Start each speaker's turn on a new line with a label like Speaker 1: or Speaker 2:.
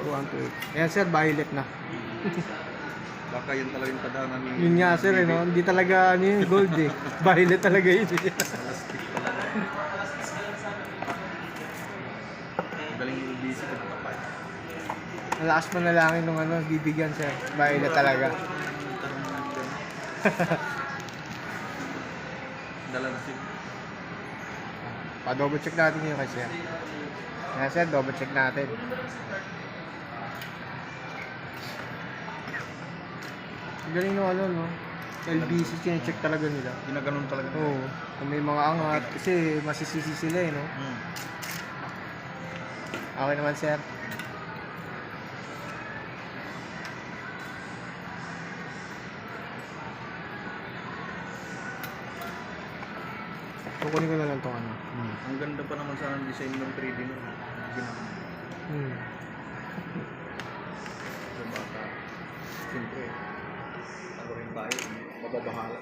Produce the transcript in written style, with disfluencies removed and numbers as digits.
Speaker 1: 128. Ayan sir, violet na.
Speaker 2: Baka yun talaga yung tadhana ni...
Speaker 1: Yun nga sir, no? Hindi talaga ano yung gold eh. Violet talaga yun.
Speaker 2: Plastic talaga. Galing yung busy ko nakapay.
Speaker 1: Malakas manalangin nung ano, bibigyan sir. Violet talaga.
Speaker 2: Dala na siya.
Speaker 1: Pa-double check natin yun kasi. Ayan sir, double check natin. Galing nung ano, no? LBC, chinecheck talaga nila.
Speaker 2: Ginaganon talaga.
Speaker 1: Oo. Kung may mga angat, kasi masisisi sila eh, no? Okay naman, sir. Kukunin ko na lang itong ano.
Speaker 2: Ang ganda pa naman sana ng design ng 3D nun.
Speaker 1: Hmm.
Speaker 2: Sa bata. Siyempre, ano rin tayo, mababahala.